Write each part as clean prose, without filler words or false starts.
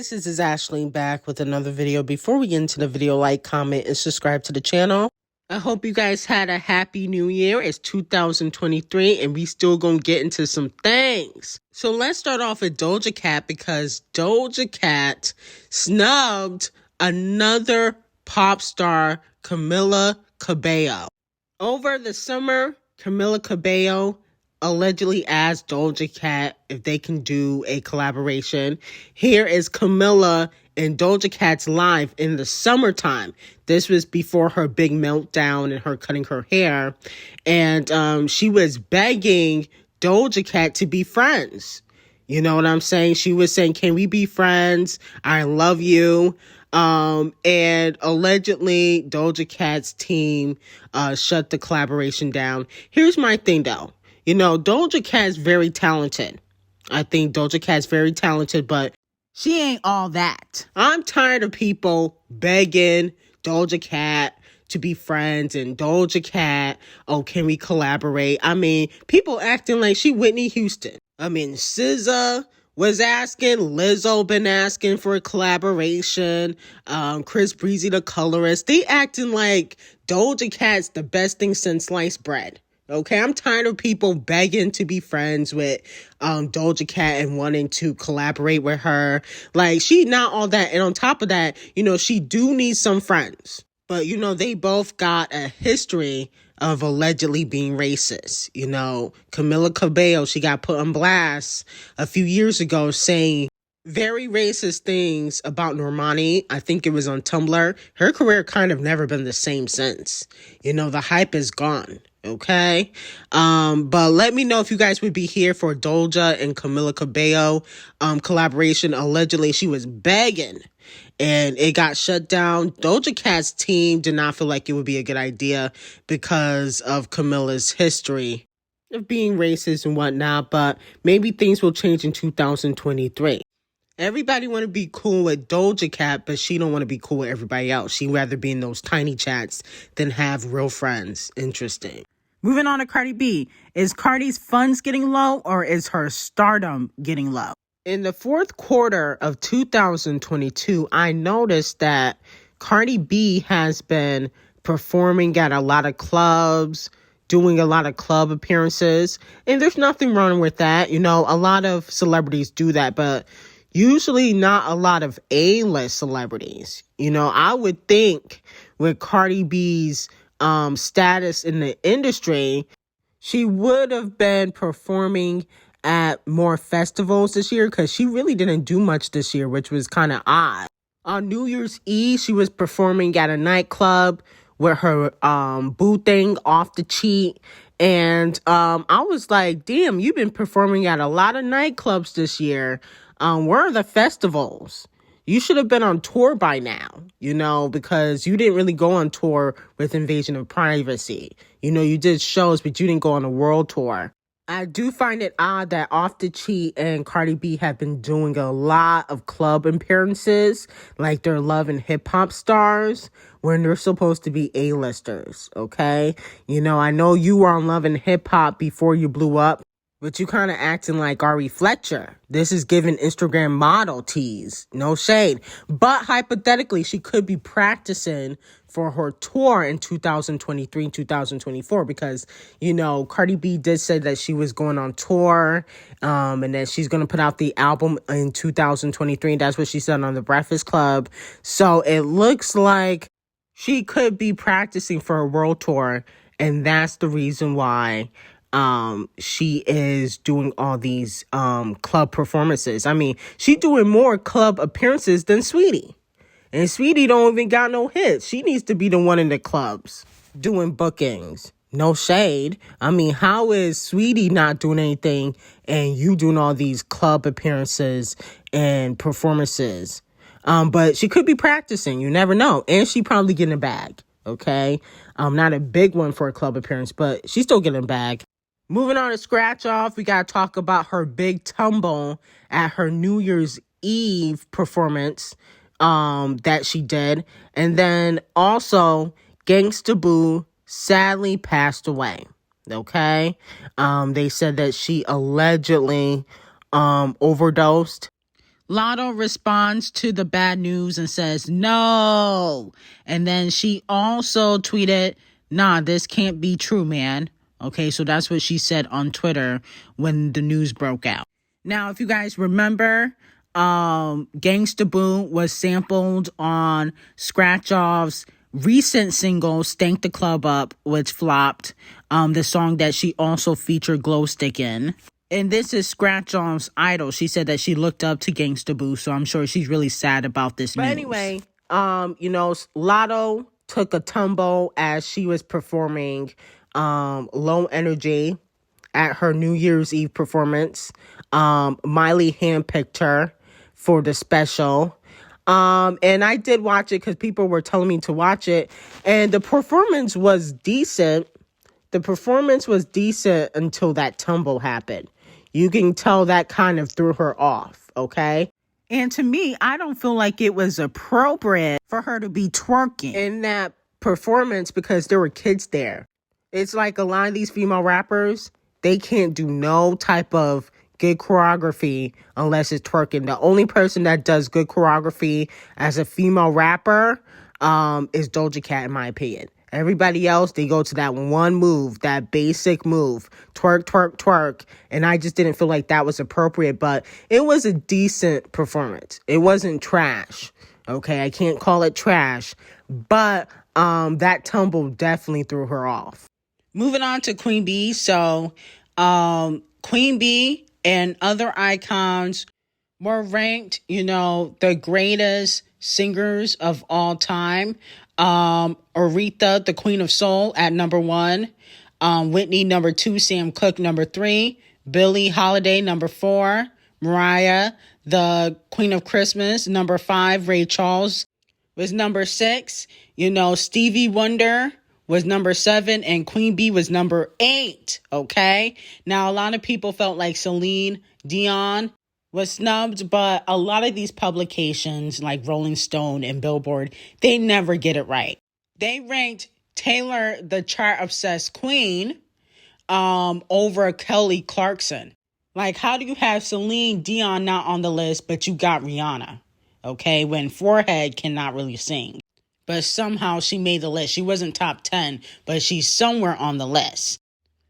guys, this is Ashley back with another video. Before we get into the video, like, comment, and subscribe to the channel. I hope you guys had a happy new year. It's 2023 and we still gonna get into some things. So let's start off with Doja Cat because Doja Cat snubbed another pop star, Camila Cabello. Over the summer, Camila Cabello allegedly asked Doja Cat if they can do a collaboration. Here is Camila and Doja Cat's live in the summertime. This was before her big meltdown and her cutting her hair. And she was begging Doja Cat to be friends. You know what I'm saying? She was saying, can we be friends? I love you. And allegedly Doja Cat's team shut the collaboration down. Here's my thing though. You know, Doja Cat's very talented. I think Doja Cat's very talented, but she ain't all that. I'm tired of people begging Doja Cat to be friends and Doja Cat, oh, can we collaborate? I mean, people acting like she Whitney Houston. I mean, SZA was asking, Lizzo been asking for a collaboration, Chris Breezy the colorist. They acting like Doja Cat's the best thing since sliced bread. Okay, I'm tired of people begging to be friends with Doja Cat and wanting to collaborate with her. Like, she not all that. And on top of that, you know, she do need some friends. But, you know, they both got a history of allegedly being racist. You know, Camila Cabello, she got put on blast a few years ago saying very racist things about Normani. I think it was on Tumblr. Her career kind of never been the same since. You know, the hype is gone. Okay. But let me know if you guys would be here for Doja and Camila Cabello collaboration. Allegedly, she was begging and it got shut down. Doja Cat's team did not feel like it would be a good idea because of Camila's history of being racist and whatnot, but maybe things will change in 2023. Everybody want to be cool with Doja Cat, but she don't want to be cool with everybody else. She'd rather be in those tiny chats than have real friends. Interesting. Moving on to Cardi B. Is Cardi's funds getting low or is her stardom getting low? In the fourth quarter of 2022, I noticed that Cardi B has been performing at a lot of clubs, doing a lot of club appearances, and there's nothing wrong with that. You know, a lot of celebrities do that, but usually not a lot of A-list celebrities. You know, I would think with Cardi B's status in the industry, she would have been performing at more festivals this year because she really didn't do much this year, which was kind of odd. On New Year's Eve, she was performing at a nightclub with her boo thing off the cheat. And I was like, damn, you've been performing at a lot of nightclubs this year. Where are the festivals? You should have been on tour by now, you know, because you didn't really go on tour with Invasion of Privacy. You know, you did shows, but you didn't go on a world tour. I do find it odd that Off the Cheat and Cardi B have been doing a lot of club appearances, like they're Love and Hip Hop stars, when they're supposed to be A-listers, okay? You know, I know you were on Love and Hip Hop before you blew up, but you kind of acting like Ari Fletcher. This is giving Instagram model tease. No shade. But hypothetically, she could be practicing for her tour in 2023 and 2024 because, you know, Cardi B did say that she was going on tour and that she's going to put out the album in 2023. That's what she said on The Breakfast Club. So it looks like she could be practicing for a world tour, and that's the reason why she is doing all these club performances. I mean, she doing more club appearances than Sweetie. And Sweetie don't even got no hits. She needs to be the one in the clubs doing bookings. No shade. I mean, how is Sweetie not doing anything and you doing all these club appearances and performances? But she could be practicing. You never know. And she probably getting a bag. Okay. Not a big one for a club appearance, but she's still getting a bag. Moving on to Scratch Off, we got to talk about her big tumble at her New Year's Eve performance that she did. And then also, Gangsta Boo sadly passed away. Okay? They said that she allegedly overdosed. LATT0 responds to the bad news and says, no. And then she also tweeted, nah, this can't be true, man. Okay, so that's what she said on Twitter when the news broke out. Now, if you guys remember, Gangsta Boo was sampled on Scratch Off's recent single, Stank the Club Up, which flopped, the song that she also featured Glow Stick in. And this is Scratch Off's idol. She said that she looked up to Gangsta Boo, so I'm sure she's really sad about this news. But anyway, LATT0 took a tumble as she was performing Low Energy at her New Year's Eve performance. Miley handpicked her for the special. And I did watch it because people were telling me to watch it. And the performance was decent. The performance was decent until that tumble happened. You can tell that kind of threw her off, okay? And to me, I don't feel like it was appropriate for her to be twerking in that performance because there were kids there. It's like a lot of these female rappers, they can't do no type of good choreography unless it's twerking. The only person that does good choreography as a female rapper is D0JA Cat, in my opinion. Everybody else, they go to that one move, that basic move, twerk, twerk, twerk. And I just didn't feel like that was appropriate, but it was a decent performance. It wasn't trash. Okay, I can't call it trash, but that tumble definitely threw her off. Moving on to Queen B. So, Queen B and other icons were ranked, the greatest singers of all time. Aretha, the Queen of Soul, at number 1. Whitney, number 2. Sam Cooke, number 3. Billie Holiday, number 4. Mariah, the Queen of Christmas, number 5. Ray Charles was number 6. Stevie Wonder was number 7, and Queen B was number 8. Okay. Now, a lot of people felt like Celine Dion was snubbed, but a lot of these publications like Rolling Stone and Billboard, they never get it right. They ranked Taylor, the chart-obsessed queen, over Kelly Clarkson. Like, how do you have Celine Dion not on the list, but you got Rihanna? Okay, when Forehead cannot really sing. But somehow she made the list. She wasn't top 10, but she's somewhere on the list.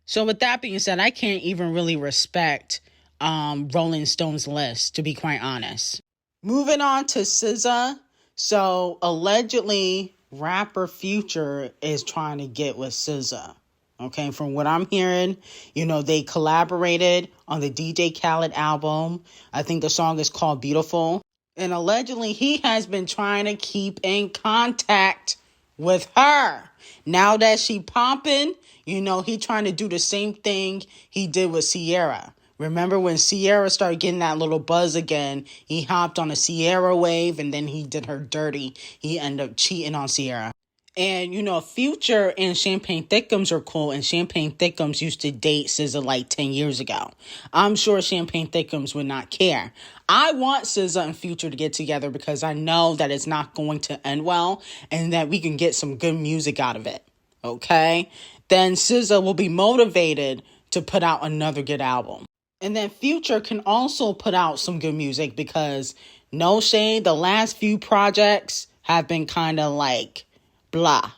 So with that being said, I can't even really respect Rolling Stone's list, to be quite honest. Moving on to SZA. So allegedly, rapper Future is trying to get with SZA. Okay, from what I'm hearing, they collaborated on the DJ Khaled album. I think the song is called Beautiful. And allegedly, he has been trying to keep in contact with her. Now that she popping, he trying to do the same thing he did with Ciara. Remember when Ciara started getting that little buzz again, he hopped on a Ciara wave and then he did her dirty. He ended up cheating on Ciara. And, Future and Champagne Thickums are cool, and Champagne Thickums used to date SZA like 10 years ago. I'm sure Champagne Thickums would not care. I want SZA and Future to get together because I know that it's not going to end well and that we can get some good music out of it. Okay? Then SZA will be motivated to put out another good album. And then Future can also put out some good music because, no shade, the last few projects have been kind of like blah,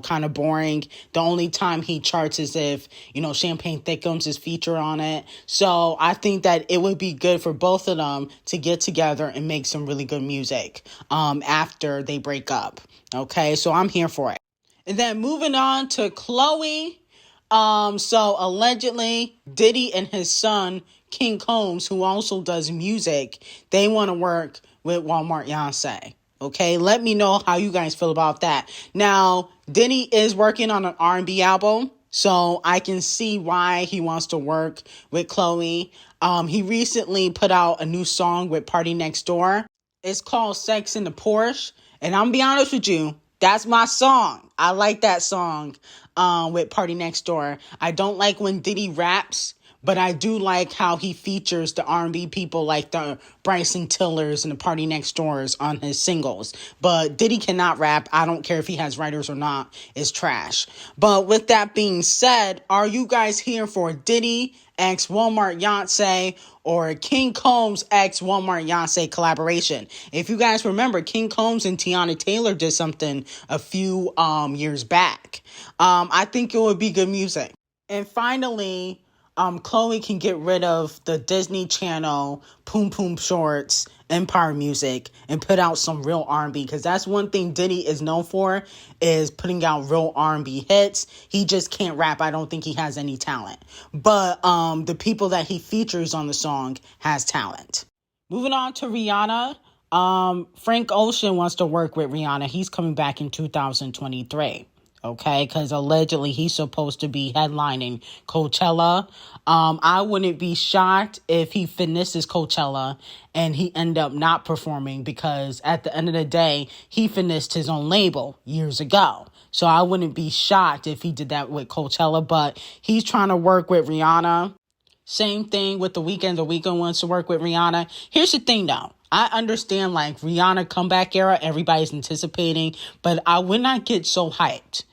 kind of boring. The only time he charts is if, Champagne Thickums is featured on it. So I think that it would be good for both of them to get together and make some really good music after they break up. Okay, so I'm here for it. And then moving on to Chloe. So allegedly, Diddy and his son, King Combs, who also does music, they want to work with Walmart Beyonce. Okay, let me know how you guys feel about that. Now, Diddy is working on an R&B album, so I can see why he wants to work with Chloe. He recently put out a new song with Party Next Door. It's called Sex in the Porsche, and I'm gonna be honest with you, that's my song. I like that song with Party Next Door. I don't like when Diddy raps, but I do like how he features the R&B people like the Bryson Tillers and the Party Next Doors on his singles. But Diddy cannot rap. I don't care if he has writers or not. It's trash. But with that being said, are you guys here for Diddy x Walmart Beyonce or King Combs x Walmart Beyonce collaboration. If you guys remember, King Combs and Tiana Taylor did something a few years back. I think it would be good music. And finally, Chloe can get rid of the Disney Channel Poom Poom Shorts Empire music and put out some real R&B, because that's one thing Diddy is known for, is putting out real R&B hits. He just can't rap. I don't think he has any talent. But the people that he features on the song has talent. Moving on to Rihanna. Frank Ocean wants to work with Rihanna. He's coming back in 2023. Okay, because allegedly he's supposed to be headlining Coachella. I wouldn't be shocked if he finishes Coachella and he end up not performing, because at the end of the day, he finished his own label years ago. So I wouldn't be shocked if he did that with Coachella, but he's trying to work with Rihanna. Same thing with The Weeknd. The Weeknd wants to work with Rihanna. Here's the thing though. I understand like Rihanna comeback era, everybody's anticipating, but I would not get so hyped.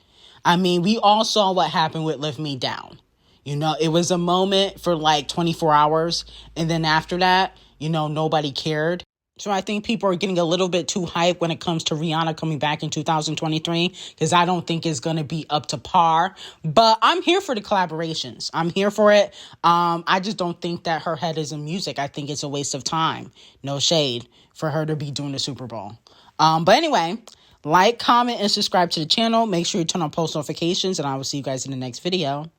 I mean, we all saw what happened with Lift Me Down. You know, it was a moment for like 24 hours. And then after that, you know, nobody cared. So I think people are getting a little bit too hyped when it comes to Rihanna coming back in 2023, because I don't think it's going to be up to par. But I'm here for the collaborations. I'm here for it. I just don't think that her head is in music. I think it's a waste of time. No shade for her to be doing the Super Bowl. But anyway, like, comment, and subscribe to the channel. Make sure you turn on post notifications, and I will see you guys in the next video.